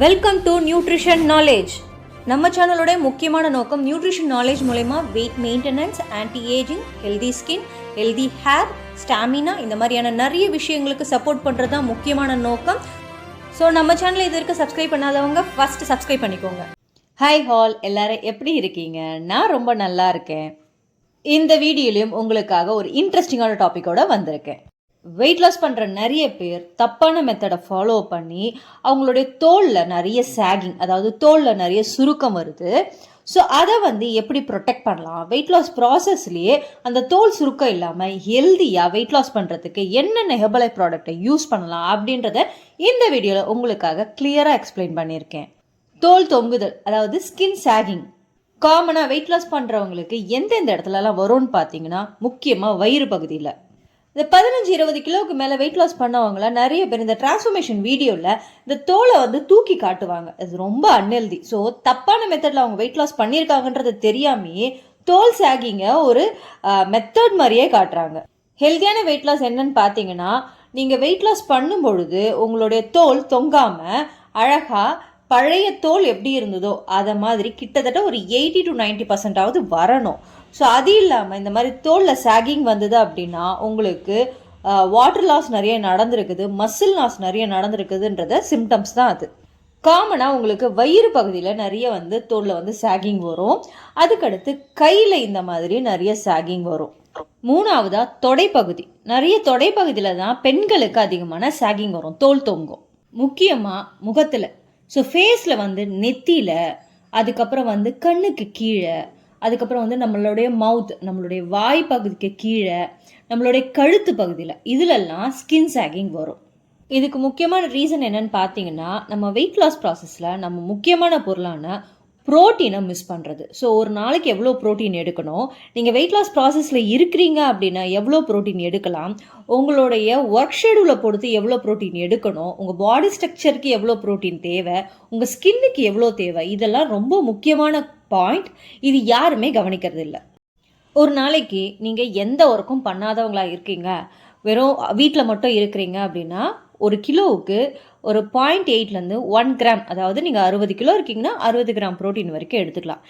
Welcome to nutrition knowledge. நம்ம சேனலோட முக்கியமான நோக்கம் நியூட்ரிஷன் நாலேஜ் மூலமா weight maintenance, anti ageing, healthy skin, healthy hair, stamina இந்த மாதிரியான நிறைய விஷயங்களுக்கு சப்போர்ட் பண்ணுறது தான் முக்கியமான நோக்கம். ஸோ நம்ம சேனலை இது வரைக்கும் சப்ஸ்கிரைப் பண்ணாதவங்க ஃபஸ்ட்டு சப்ஸ்கிரைப் பண்ணிக்கோங்க. ஹாய் ஹால், எல்லாரும் எப்படி இருக்கீங்க? நான் ரொம்ப நல்லா இருக்கேன். இந்த வீடியோலையும் உங்களுக்காக ஒரு இன்ட்ரெஸ்டிங்கான டாப்பிக்கோட வந்திருக்கேன். வெயிட் லாஸ் பண்ணுற நிறைய பேர் தப்பான மெத்தடை ஃபாலோ பண்ணி அவங்களுடைய தோலில் நிறைய சாகிங், அதாவது தோலில் நிறைய சுருக்கம் வருது. ஸோ அதை எப்படி ப்ரொடெக்ட் பண்ணலாம், வெயிட் லாஸ் ப்ராசஸ்லேயே அந்த தோல் சுருக்கம் இல்லாமல் ஹெல்த்தியாக வெயிட் லாஸ் பண்ணுறதுக்கு என்னென்ன ஹெர்பலைஃப் ப்ராடக்டை யூஸ் பண்ணலாம் அப்படின்றத இந்த வீடியோவில் உங்களுக்காக கிளியராக எக்ஸ்பிளைன் பண்ணியிருக்கேன். தோல் தொங்குதல், அதாவது ஸ்கின் சாகிங், காமனாக வெயிட் லாஸ் பண்ணுறவங்களுக்கு எந்தெந்த இடத்துலலாம் வரும்னு பார்த்தீங்கன்னா முக்கியமாக வயிறு பகுதியில். இந்த 15-20 கிலோவுக்கு மேலே வெயிட் லாஸ் பண்ணவங்கள நிறைய பேர் இந்த டிரான்ஸ்ஃபர்மேஷன் வீடியோவில் இந்த தோலை தூக்கி காட்டுவாங்க. அது ரொம்ப அன்ஹெல்தி. ஸோ தப்பான மெத்தடில் அவங்க வெயிட் லாஸ் பண்ணியிருக்காங்கன்றது தெரியாமையே தோல் சாகிங்க ஒரு மெத்தட் மாதிரியே காட்டுறாங்க. ஹெல்த்தியான வெயிட் லாஸ் என்னன்னு பார்த்தீங்கன்னா, நீங்கள் வெயிட் லாஸ் பண்ணும் பொழுது உங்களுடைய தோல் தொங்காமல் அழகாக பழைய தோல் எப்படி இருந்ததோ அதை மாதிரி கிட்டத்தட்ட ஒரு 80-90% வரணும். ஸோ அது இல்லாமல் இந்த மாதிரி தோலில் சாகிங் வந்தது அப்படின்னா உங்களுக்கு வாட்டர் லாஸ் நிறைய நடந்திருக்குது, மசில் லாஸ் நிறைய நடந்திருக்குதுன்றத சிம்டம்ஸ் தான் அது. காமனாக உங்களுக்கு வயிறு பகுதியில் நிறைய தோலில் சாகிங் வரும். அதுக்கடுத்து கையில் இந்த மாதிரி நிறைய சாகிங் வரும். மூணாவதாக தொடைப்பகுதி, நிறைய தொடைப்பகுதியில் தான் பெண்களுக்கு அதிகமான சாகிங் வரும், தோல் தொங்கும். முக்கியமாக முகத்தில், ஸோ ஃபேஸில் நெத்தியில், அதுக்கப்புறம் கண்ணுக்கு கீழே, அதுக்கப்புறம் நம்மளுடைய மவுத், நம்மளுடைய வாய் பகுதிக்கு கீழே, நம்மளுடைய கழுத்து பகுதியில், இதிலெல்லாம் ஸ்கின் சாகிங் வரும். இதுக்கு முக்கியமான ரீசன் என்னன்னு பார்த்தீங்கன்னா, நம்ம வெயிட் லாஸ் ப்ராசஸில் நம்ம முக்கியமான பொருளான ப்ரோட்டீனை மிஸ் பண்ணுறது. ஸோ ஒரு நாளைக்கு எவ்வளோ ப்ரோட்டீன் எடுக்கணும், நீங்கள் வெயிட் லாஸ் ப்ராசஸில் இருக்கிறீங்க அப்படின்னா எவ்வளோ ப்ரோட்டீன் எடுக்கலாம், உங்களுடைய ஒர்க் ஷெடியூலை பொறுத்து எவ்வளோ ப்ரோட்டீன் எடுக்கணும், உங்கள் பாடி ஸ்ட்ரக்சருக்கு எவ்வளோ ப்ரோட்டீன் தேவை, உங்கள் ஸ்கின்னுக்கு எவ்வளோ தேவை, இதெல்லாம் ரொம்ப முக்கியமான பாயிண்ட். இது யாருமே கவனிக்கிறது இல்லை. ஒரு நாளைக்கு நீங்கள் எந்த ஒர்க்கும் பண்ணாதவங்களா இருக்கீங்க, வெறும் வீட்டில் மட்டும் இருக்கிறீங்க அப்படின்னா ஒரு கிலோவுக்கு ஒரு 0.8 1 கிராம், அதாவது நீங்கள் 60 கிலோ இருக்கீங்கன்னா 60 கிராம் ப்ரோட்டீன் வரைக்கும் எடுத்துக்கலாம்.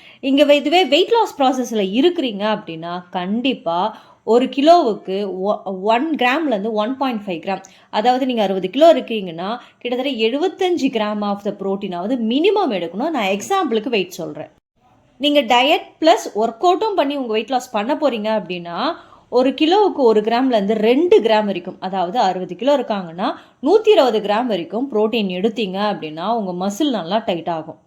இதுவே வெயிட் லாஸ் ப்ராசஸில் இருக்கிறீங்க அப்படின்னா கண்டிப்பாக ஒரு கிலோவுக்கு 1 கிராம்லேருந்து 1.5 கிராம், அதாவது நீங்கள் 60 கிலோ இருக்கீங்கன்னா கிட்டத்தட்ட 75 கிராம் ஆஃப் த ப்ரோட்டீனாவது மினிமம் எடுக்கணும். நான் எக்ஸாம்பிளுக்கு வெயிட் சொல்கிறேன். நீங்கள் டயட் ப்ளஸ் ஒர்க் அவுட்டும் பண்ணி உங்கள் வெயிட் லாஸ் பண்ண போகிறீங்க அப்படின்னா ஒரு கிலோவுக்கு 1 கிராம்லேருந்து 2 கிராம் வரைக்கும், அதாவது 60 கிலோ இருக்காங்கன்னா 120 கிராம் வரைக்கும் ப்ரோட்டீன் எடுத்தீங்க அப்படின்னா உங்கள் மசில் நல்லா டைட் ஆகும்.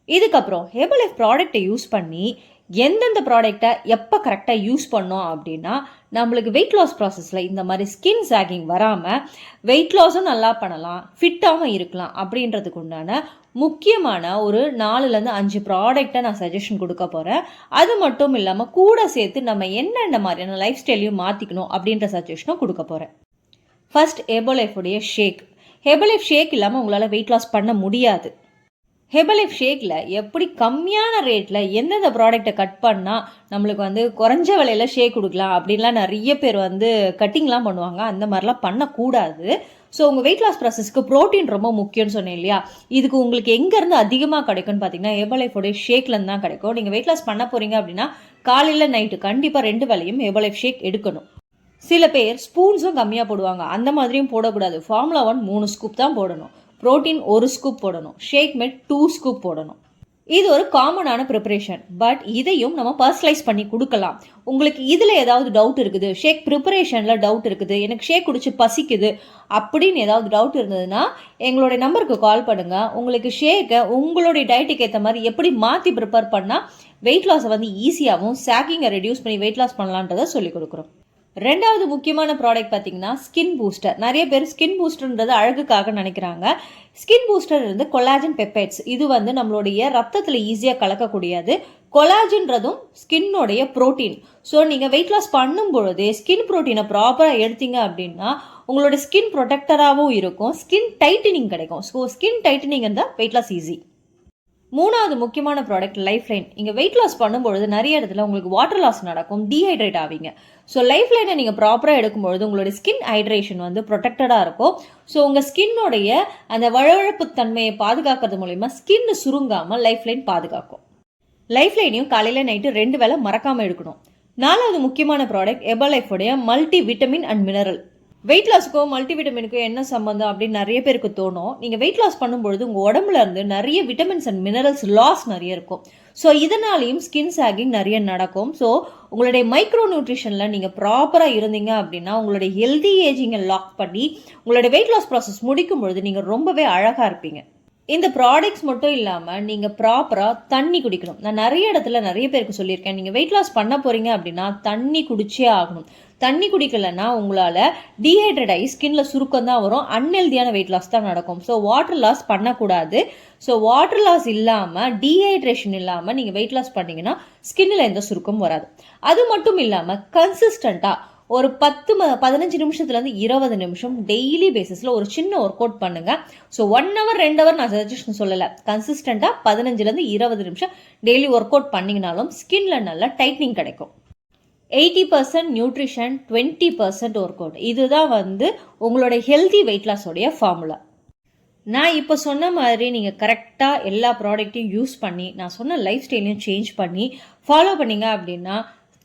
இதுக்கப்புறம் ஹெர்பலைஃப் ப்ராடக்டை யூஸ் பண்ணி எந்தெந்த ப்ராடக்டை எப்போ கரெக்டாக யூஸ் பண்ணோம் அப்படின்னா நம்மளுக்கு வெயிட் லாஸ் ப்ராசஸில் இந்த மாதிரி ஸ்கின் சாகிங் வராமல் வெயிட் லாஸும் நல்லா பண்ணலாம், ஃபிட்டாகவும் இருக்கலாம் அப்படின்றதுக்கு உண்டான முக்கியமான ஒரு 4-5 ப்ராடக்டை நான் சஜஷன் கொடுக்க போகிறேன். அது மட்டும் இல்லாமல் கூட சேர்த்து நம்ம என்னென்ன மாதிரியான லைஃப் ஸ்டைலையும் மாற்றிக்கணும் அப்படின்ற சஜஷனும் கொடுக்க போகிறேன். ஃபர்ஸ்ட், ஹெர்பலைஃபுடைய ஷேக். ஹெர்பலைஃப் ஷேக் இல்லாமல் உங்களால் வெயிட் லாஸ் பண்ண முடியாது. ஹெர்பலைஃப் ஷேக்கில் எப்படி கம்மியான ரேட்டில் எந்தெந்த ப்ராடக்டை கட் பண்ணால் நம்மளுக்கு குறைஞ்ச விலையில் ஷேக் கொடுக்கலாம் அப்படின்லாம் நிறைய பேர் கட்டிங்லாம் பண்ணுவாங்க. அந்த மாதிரிலாம் பண்ணக்கூடாது. ஸோ உங்கள் வெயிட் லாஸ் ப்ராசஸ்க்கு ப்ரோட்டீன் ரொம்ப முக்கியம்னு சொன்னேன் இல்லையா, இதுக்கு உங்களுக்கு எங்கேருந்து அதிகமாக கிடைக்கும்னு பார்த்தீங்கன்னா ஹெர்பலைஃபோடைய ஷேக்லேருந்து தான் கிடைக்கும். நீங்கள் வெயிட் லாஸ் பண்ண போகிறீங்க அப்படின்னா காலையில் நைட்டு கண்டிப்பாக 2 வேளையும் ஹெர்பலைஃப் ஷேக் எடுக்கணும். சில பேர் ஸ்பூன்ஸும் கம்மியாக போடுவாங்க, அந்த மாதிரியும் போடக்கூடாது. ஃபார்முலா 1 3 ஸ்கூப் தான் போடணும், புரோட்டீன் 1 ஸ்கூப் போடணும், ஷேக் மேட் 2 ஸ்கூப் போடணும். இது ஒரு காமனான ப்ரிப்பரேஷன். பட் இதையும் நம்ம பர்சனலைஸ் பண்ணி கொடுக்கலாம். உங்களுக்கு இதில் ஏதாவது டவுட் இருக்குது, ஷேக் ப்ரிப்பரேஷனில் டவுட் இருக்குது, எனக்கு ஷேக் குடிச்சு பசிக்குது அப்படின்னு ஏதாவது டவுட் இருந்ததுன்னா எங்களுடைய நம்பருக்கு கால் பண்ணுங்கள். உங்களுக்கு ஷேக்கை உங்களுடைய டயட்டுக்கு ஏற்ற மாதிரி எப்படி மாற்றி ப்ரிப்பேர் பண்ணால் வெயிட் லாஸை ஈஸியாகவும் சாகிங்கை ரெடியூஸ் பண்ணி வெயிட் லாஸ் பண்ணலான்றதை சொல்லிக் கொடுக்குறோம். ரெண்டாவது முக்கியமான ப்ராடக்ட் பார்த்தீங்கன்னா ஸ்கின் பூஸ்டர். நிறைய பேர் ஸ்கின் பூஸ்டர்ன்றது அழகுக்காக நினைக்கிறாங்க. Skin booster collagen peptides. இது நம்மளுடைய ரத்தத்தில் ஈஸியாக கலக்கக்கூடியது. கொலாஜன்ன்றதும் ஸ்கின்னோடைய ப்ரோட்டீன். ஸோ நீங்கள் வெயிட் லாஸ் பண்ணும் பொழுது ஸ்கின் ப்ரோட்டீனை ப்ராப்பராக எடுத்தீங்க அப்படின்னா உங்களோட ஸ்கின் ப்ரொடெக்டராகவும் இருக்கும், ஸ்கின் டைட்டனிங் கிடைக்கும். ஸோ ஸ்கின் டைட்டனிங் இருந்தால் வெயிட் லாஸ் ஈஸி. மூணாவது முக்கியமான ப்ராடக்ட் லைஃப் லைன். இங்கே வெயிட் லாஸ் பண்ணும்பொழுது நிறைய இடத்துல உங்களுக்கு வாட்டர் லாஸ் நடக்கும், டீஹைட்ரேட் ஆவீங்க. ஸோ லைஃப் லைனை நீங்கள் ப்ராப்பராக எடுக்கும்பொழுது உங்களுடைய ஸ்கின் ஹைட்ரேஷன் வந்து ப்ரொடெக்டடாக இருக்கும். ஸோ உங்கள் ஸ்கின்னோடைய அந்த வழவழப்பு தன்மையை பாதுகாக்கிறது மூலயமா ஸ்கின் சுருங்காமல் லைஃப் லைன் பாதுகாக்கும். லைஃப் லைனையும் காலையில் நைட்டு 2 வேளை மறக்காமல் எடுக்கணும். நாலாவது முக்கியமான ப்ராடக்ட் ஹெர்பலைஃபுடைய multi vitamin and mineral. Weight லாஸுக்கும் மல்டிவிட்டமினுக்கும் என்ன சம்பந்தம் அப்படின்னு நிறைய பேருக்கு தோணும். நீங்கள் வெயிட் லாஸ் பண்ணும்பொழுது உங்கள் உடம்புல இருந்து நிறைய விட்டமின்ஸ் அண்ட் மினரல்ஸ் லாஸ் நிறைய இருக்கும். ஸோ இதனாலையும் ஸ்கின் சாகிங் நிறைய நடக்கும். ஸோ உங்களுடைய மைக்ரோ நியூட்ரிஷனில் நீங்கள் ப்ராப்பராக இருந்தீங்க அப்படின்னா உங்களுடைய ஹெல்தி ஏஜிங்கை லாக் பண்ணி உங்களுடைய வெயிட் லாஸ் ப்ராசஸ் முடிக்கும் பொழுது நீங்கள் ரொம்பவே அழகாக இருப்பீங்க. இந்த ப்ராடக்ட்ஸ் மட்டும் இல்லாமல் நீங்கள் ப்ராப்பராக தண்ணி குடிக்கணும். நான் நிறைய இடத்துல நிறைய பேருக்கு சொல்லியிருக்கேன், நீங்கள் வெயிட் லாஸ் பண்ண போகிறீங்க அப்படின்னா தண்ணி குடிச்சே ஆகணும். தண்ணி குடிக்கலைன்னா உங்களால் டீஹைட்ரேட் ஆகி ஸ்கின்ல சுருக்கம் தான் வரும், அன்ஹெல்தியான வெயிட் லாஸ் தான் நடக்கும். ஸோ வாட்டர் லாஸ் பண்ணக்கூடாது. ஸோ வாட்டர் லாஸ் இல்லாமல் டீஹைட்ரேஷன் இல்லாமல் நீங்கள் வெயிட் லாஸ் பண்ணிங்கன்னா ஸ்கின்னில் எந்த சுருக்கம் வராது. அது மட்டும் இல்லாமல் கன்சிஸ்டண்ட்டாக ஒரு 15 நிமிஷத்துலேருந்து 20 நிமிஷம் டெய்லி பேசிஸில் ஒரு சின்ன ஒர்க் அவுட் பண்ணுங்கள். ஸோ 1 hour 2 hour நான் சஜஷன் சொல்லலை, கன்சிஸ்டண்ட்டாக 15லேருந்து 20 நிமிஷம் டெய்லி ஒர்க் அவுட் பண்ணிங்கனாலும் ஸ்கின்ல நல்ல டைட்னிங் கிடைக்கும். 80% நியூட்ரிஷன், 20% ஒர்க் அவுட், இதுதான் வந்து உங்களோட ஹெல்தி வெயிட் லாஸோடைய ஃபார்முலா. நான் இப்போ சொன்ன மாதிரி நீங்கள் கரெக்டாக எல்லா ப்ராடக்ட்டையும் யூஸ் பண்ணி நான் சொன்ன லைஃப் ஸ்டைலையும் சேஞ்ச் பண்ணி ஃபாலோ பண்ணிங்க அப்படின்னா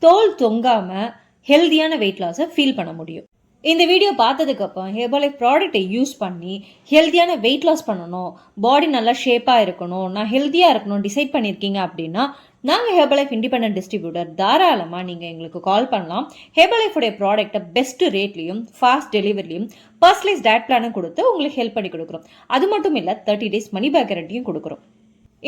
தோல் தொங்காமல் ஹெல்தியான வெயிட் லாஸை ஃபீல் பண்ண முடியும். இந்த வீடியோ பார்த்ததுக்கப்புறம் ஹெர்பலைஃப் ப்ராடக்டை யூஸ் பண்ணி ஹெல்தியான வெயிட் லாஸ் பண்ணணும், பாடி நல்லா ஷேப்பாக இருக்கணும், நான் ஹெல்த்தியாக இருக்கணும் டிசைட் பண்ணியிருக்கீங்க அப்படின்னா நாங்கள் ஹெர்பலைஃப் இண்டிபெண்டன்ட் டிஸ்ட்ரிபியூட்டர், தாராளமாக நீங்கள் எங்களுக்கு கால் பண்ணலாம். ஹெர்பலைஃபுடைய ப்ராடக்ட்டை பெஸ்ட் ரேட்லையும் ஃபாஸ்ட் டெலிவரிலையும் பர்சனலைஸ் டயட் பிளானும் கொடுத்து உங்களுக்கு ஹெல்ப் பண்ணி கொடுக்குறோம். அது மட்டும் இல்லை 30 days மணி பேக் கேரண்டியும் கொடுக்குறோம்.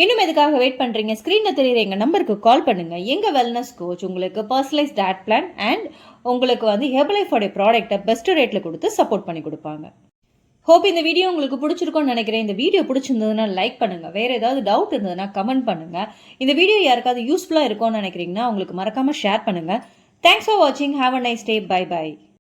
இன்னும் எதுக்காக வெயிட் பண்ணுறீங்க? ஸ்க்ரீனில் தெரியுற எங்கள் நம்பருக்கு கால் பண்ணுங்கள். எங்கள் வெல்னஸ் கோச் உங்களுக்கு பர்சனலைஸ் டயட் பிளான் அண்ட் உங்களுக்கு வந்து ஹெர்பலைஃபோடைய ப்ராடக்ட்டை பெஸ்ட் ரேட்டில் கொடுத்து சப்போர்ட் பண்ணி கொடுப்பாங்க. ஹோப் இந்த வீடியோ உங்களுக்கு பிடிச்சிருக்கும்னு நினைக்கிறேன். இந்த வீடியோ பிடிச்சிருந்ததுன்னா லைக் பண்ணுங்கள். வேறு ஏதாவது டவுட் இருந்ததுன்னா கமெண்ட் பண்ணுங்கள். இந்த வீடியோ யாருக்காவது யூஸ்ஃபுல்லாக இருக்கும்னு நினைக்கிறீங்கன்னா உங்களுக்கு மறக்காமல் ஷேர் பண்ணுங்கள். தேங்க்ஸ் ஃபார் வாட்சிங். Have a nice day. Bye by.